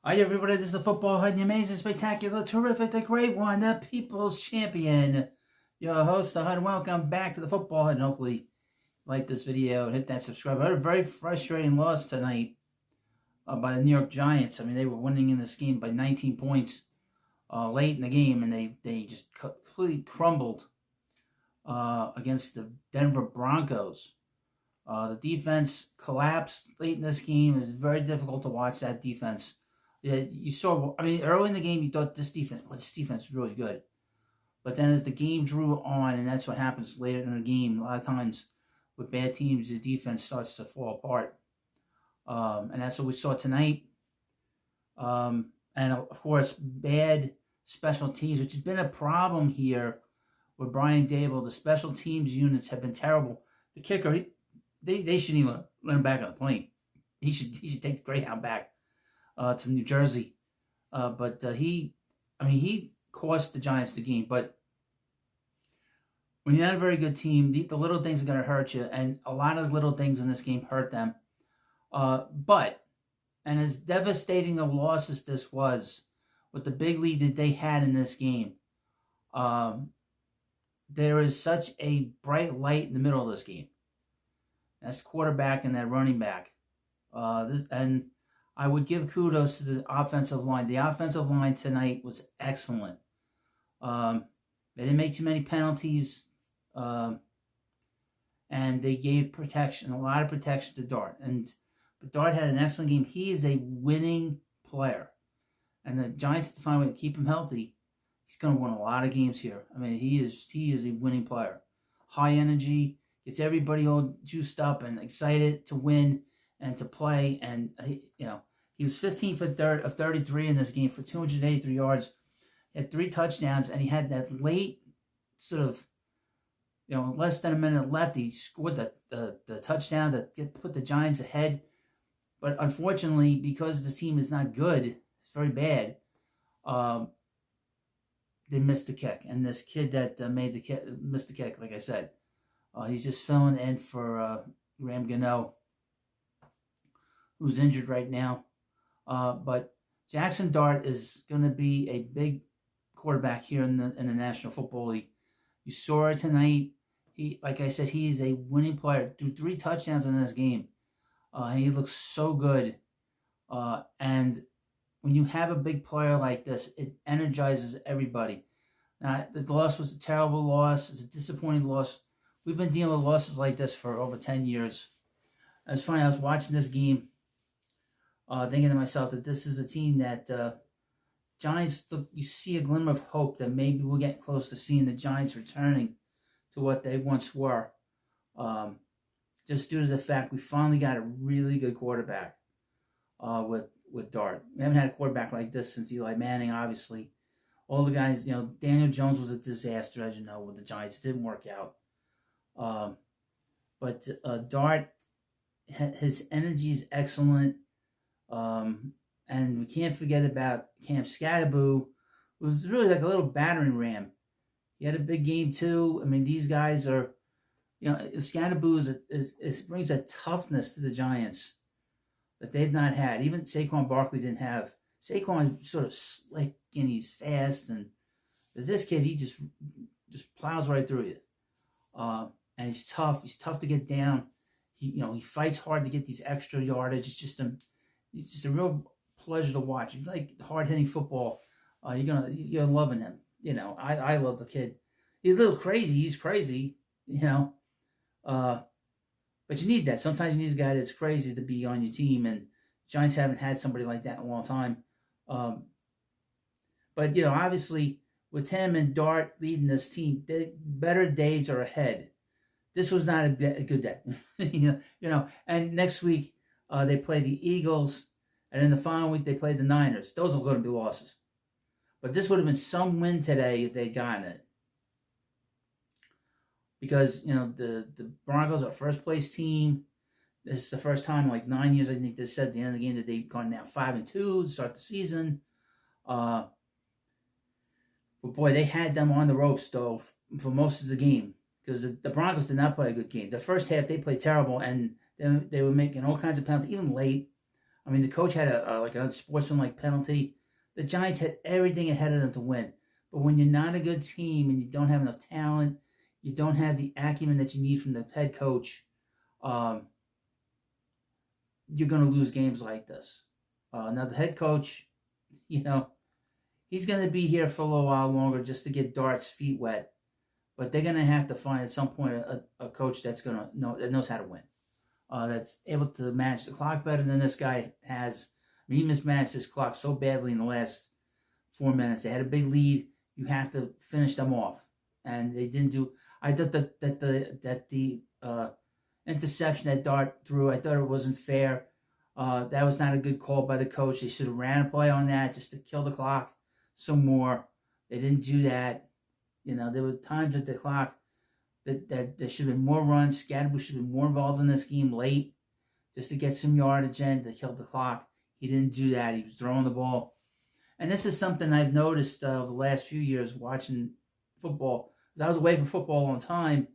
Hi everybody, this is the football head, the amazing, spectacular, terrific, the great one, the people's champion. Your host, the HUD. Welcome back to the football head, and hopefully like this video and hit that subscribe. I had a very frustrating loss tonight by the New York Giants. I mean, they were winning in this game by 19 points late in the game, and they just completely crumbled against the Denver Broncos. The defense collapsed late in this game. It was very difficult to watch that defense. Yeah, you saw, I mean, early in the game, you thought this defense is really good. But then as the game drew on, and that's what happens later in the game, a lot of times with bad teams, the defense starts to fall apart. And that's what we saw tonight. And of course, bad special teams, which has been a problem here with Brian Dable. The special teams units have been terrible. The kicker, they shouldn't even let him back on the plane. He should take the Greyhound back to New Jersey. But he cost the Giants the game. But when you're not a very good team, the little things are going to hurt you. And a lot of little things in this game hurt them. And as devastating a loss as this was, with the big lead that they had in this game, there is such a bright light in the middle of this game. That's the quarterback and that running back. And I would give kudos to the offensive line. The offensive line tonight was excellent. They didn't make too many penalties. And they gave protection, a lot of protection to Dart. But Dart had an excellent game. He is a winning player. And the Giants have to find a way to keep him healthy. He's going to win a lot of games here. I mean, he is a winning player. High energy, gets everybody all juiced up and excited to win and to play. And, he was 15 for 33 in this game for 283 yards. He had 3 touchdowns, and he had that late sort of, less than a minute left. He scored the touchdown that put the Giants ahead. But unfortunately, because this team is not good, it's very bad, they missed the kick. And this kid that made the kick missed the kick, like I said. He's just filling in for Graham Gano, who's injured right now. But Jaxson Dart is going to be a big quarterback here in the National Football League. You saw it tonight. Like I said, he is a winning player. Threw 3 touchdowns in this game. He looks so good. And when you have a big player like this, it energizes everybody. Now, the loss was a terrible loss. It's a disappointing loss. We've been dealing with losses like this for over 10 years. It's funny, I was watching this game, thinking to myself that this is a team that Giants, you see a glimmer of hope that maybe we'll get close to seeing the Giants returning to what they once were. Just due to the fact we finally got a really good quarterback with Dart. We haven't had a quarterback like this since Eli Manning, obviously. All the guys, Daniel Jones was a disaster, as you know, with the Giants. It didn't work out. But Dart, his energy is excellent. And we can't forget about Cam Scatterboo, who was really like a little battering ram. He had a big game too. I mean, these guys are, Scatterboo brings a toughness to the Giants that they've not had. Even Saquon Barkley didn't have. Saquon is sort of slick and he's fast, and this kid, he just plows right through you. And he's tough. He's tough to get down. He fights hard to get these extra yardage. He's just a real pleasure to watch. If you like hard-hitting football, you're loving him. I love the kid. He's a little crazy. He's crazy, but you need that. Sometimes you need a guy that's crazy to be on your team, and Giants haven't had somebody like that in a long time. But obviously, with him and Dart leading this team, better days are ahead. This was not a good day, And next week they play the Eagles, and in the following week they play the Niners. Those are going to be losses. But this would have been some win today if they'd gotten it. Because, the Broncos are first place team. This is the first time in like 9 years, I think they said at the end of the game that they've gone now 5-2 to start the season. But boy, they had them on the ropes, though, for most of the game. Because the Broncos did not play a good game. The first half, they played terrible, and they were making all kinds of penalties, even late. I mean, the coach had like an unsportsmanlike penalty. The Giants had everything ahead of them to win. But when you're not a good team and you don't have enough talent, you don't have the acumen that you need from the head coach, um, you're going to lose games like this. Now, the head coach, he's going to be here for a little while longer just to get Dart's feet wet. But they're going to have to find at some point a coach that knows how to win. That's able to manage the clock better than this guy has. I mean, he mismanaged his clock so badly in the last 4 minutes. They had a big lead. You have to finish them off, and they didn't do. I thought that the interception that Dart threw, I thought it wasn't fair. That was not a good call by the coach. They should have ran a play on that just to kill the clock some more. They didn't do that. There were times at the clock that there should have been more runs. Scadaboo should have been more involved in this game late just to get some yardage in to kill the clock. He didn't do that. He was throwing the ball. And this is something I've noticed the last few years watching football. I was away from football a long time.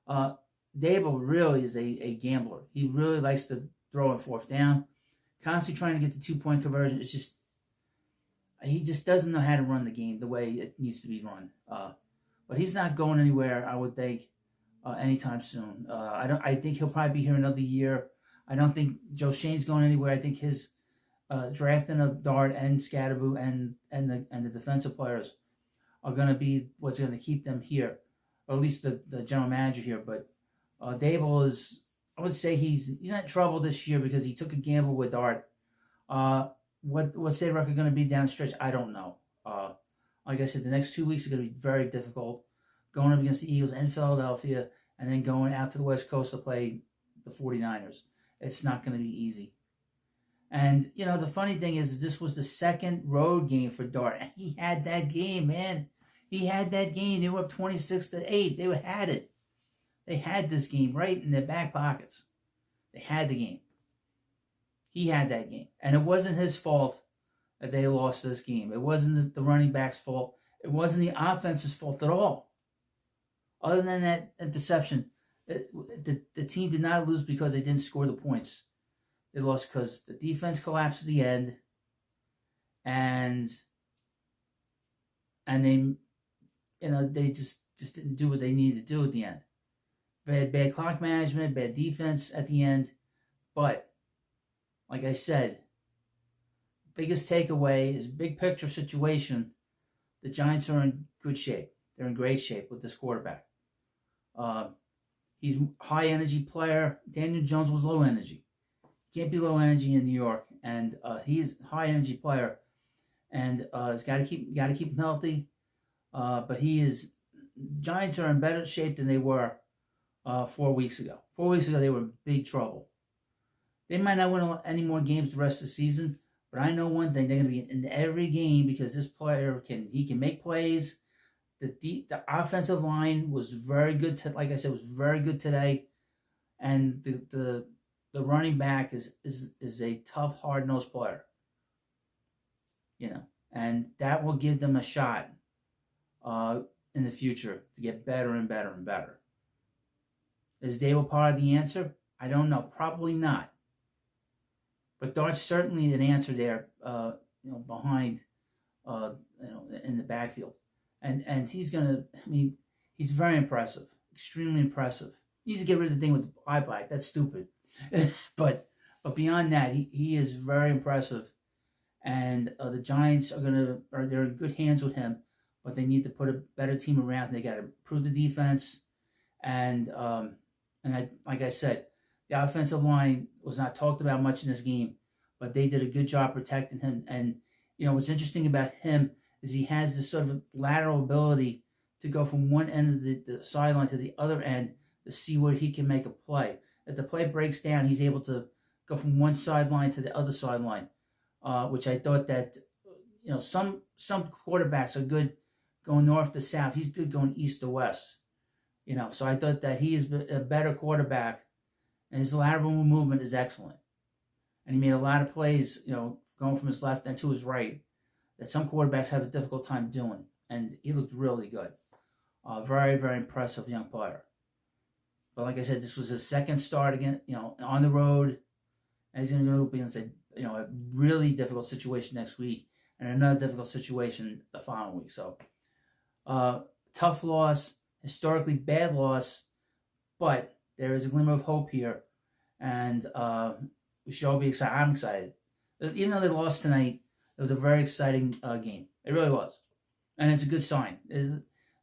Dable really is a gambler. He really likes to throw on fourth down, constantly trying to get the 2-point conversion. He just doesn't know how to run the game the way it needs to be run. But he's not going anywhere, I would think, anytime soon. I think he'll probably be here another year. I don't think Joe Shane's going anywhere. I think his drafting of Dart and Scadaboo and the defensive players are going to be what's going to keep them here, or at least the general manager here. But Dable is, I would say he's not in trouble this year because he took a gamble with Dart. What's their record going to be down the stretch? I don't know. Like I said, the next 2 weeks are going to be very difficult. Going up against the Eagles in Philadelphia and then going out to the West Coast to play the 49ers. It's not going to be easy. And, the funny thing is this was the second road game for Dart. And he had that game, man. He had that game. They were up 26-8. They had it. They had this game right in their back pockets. They had the game. He had that game. And it wasn't his fault that they lost this game. It wasn't the running back's fault. It wasn't the offense's fault at all. Other than that interception, the team did not lose because they didn't score the points. They lost because the defense collapsed at the end, and they, they just didn't do what they needed to do at the end. Bad clock management, bad defense at the end, but like I said, biggest takeaway is big picture situation. The Giants are in good shape. They're in great shape with this quarterback. He's a high energy player. Daniel Jones was low energy. Can't be low energy in New York, and he's a high energy player, and he's got to keep him healthy. But Giants are in better shape than they were 4 weeks ago. 4 weeks ago they were in big trouble. They might not win any more games the rest of the season, but I know one thing: they're going to be in every game because this player can make plays. The offensive line was very good. Like I said, was very good today, and the running back is a tough, hard-nosed player. And that will give them a shot in the future to get better and better and better. Is Dable part of the answer? I don't know. Probably not. But Dart's certainly an answer there, behind, in the backfield. And he's going to, he's very impressive, extremely impressive. He needs to get rid of the thing with the eye black. That's stupid. but beyond that, he is very impressive. And the Giants they're in good hands with him, but they need to put a better team around. They got to improve the defense. And like I said, the offensive line was not talked about much in this game, but they did a good job protecting him. And, what's interesting about him is he has this sort of lateral ability to go from one end of the sideline to the other end to see where he can make a play. If the play breaks down, he's able to go from one sideline to the other sideline, which I thought that, some quarterbacks are good going north to south. He's good going east to west. So I thought that he is a better quarterback, and his lateral movement is excellent. And he made a lot of plays, going from his left and to his right, that some quarterbacks have a difficult time doing. And he looked really good. Very, very impressive young player. But like I said, this was his second start again, on the road. And he's going to go up against a a really difficult situation next week and another difficult situation the following week. So, tough loss, historically bad loss, but there is a glimmer of hope here, and we should all be excited. I'm excited. Even though they lost tonight, it was a very exciting game. It really was, and it's a good sign.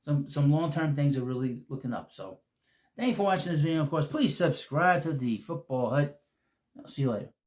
Some long-term things are really looking up. So, thank you for watching this video. Of course, please subscribe to the Football Hut. I'll see you later.